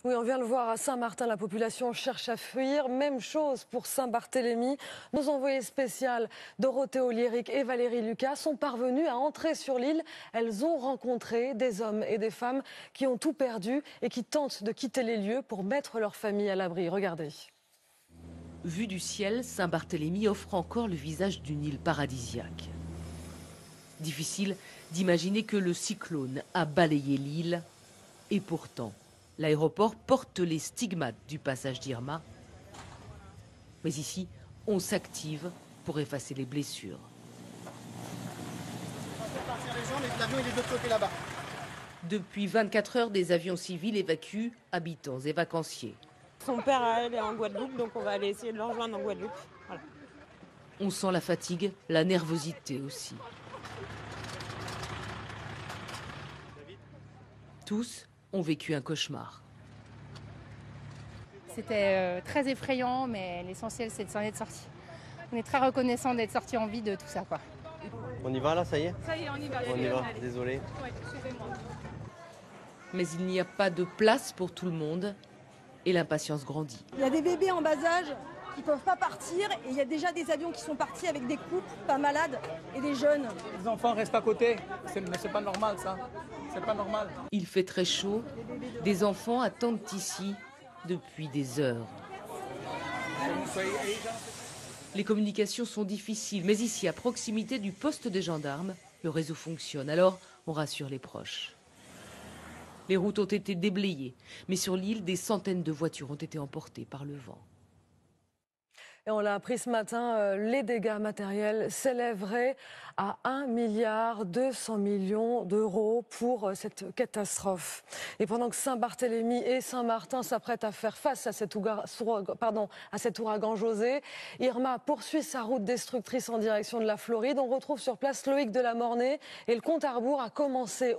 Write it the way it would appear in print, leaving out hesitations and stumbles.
Oui, on vient de le voir à Saint-Martin, la population cherche à fuir. Même chose pour Saint-Barthélemy. Nos envoyés spéciales Dorothée Oliéric et Valérie Lucas sont parvenues à entrer sur l'île. Elles ont rencontré des hommes et des femmes qui ont tout perdu et qui tentent de quitter les lieux pour mettre leur famille à l'abri. Regardez. Vue du ciel, Saint-Barthélemy offre encore le visage d'une île paradisiaque. Difficile d'imaginer que le cyclone a balayé l'île. Et pourtant, l'aéroport porte les stigmates du passage d'Irma. Mais ici, on s'active pour effacer les blessures. Depuis 24 heures, des avions civils évacuent habitants et vacanciers. Son père, elle, est en Guadeloupe, donc on va aller essayer de le rejoindre en Guadeloupe. Voilà. On sent la fatigue, la nervosité aussi. Tous ont vécu un cauchemar. C'était très effrayant, mais l'essentiel, c'est de s'en être sorti. On est très reconnaissant d'être sorti en vie de tout ça, quoi. On y va là, ça y est? Ça y est, on y va. On y va, désolé. Ouais, suivez-moi. Mais il n'y a pas de place pour tout le monde et l'impatience grandit. Il y a des bébés en bas âge qui ne peuvent pas partir et il y a déjà des avions qui sont partis avec des couples pas malades et des jeunes. Les enfants restent à côté, mais c'est pas normal ça. C'est pas normal. Il fait très chaud. Des enfants attendent ici depuis des heures. Les communications sont difficiles, mais ici, à proximité du poste des gendarmes, le réseau fonctionne. Alors, on rassure les proches. Les routes ont été déblayées, mais sur l'île, des centaines de voitures ont été emportées par le vent. Et on l'a appris ce matin, les dégâts matériels s'élèveraient à 1,2 milliard d'euros pour cette catastrophe. Et pendant que Saint-Barthélemy et Saint-Martin s'apprêtent à faire face à cet ouragan José, Irma poursuit sa route destructrice en direction de la Floride. On retrouve sur place Loïc Delamornay et le compte à rebours a commencé.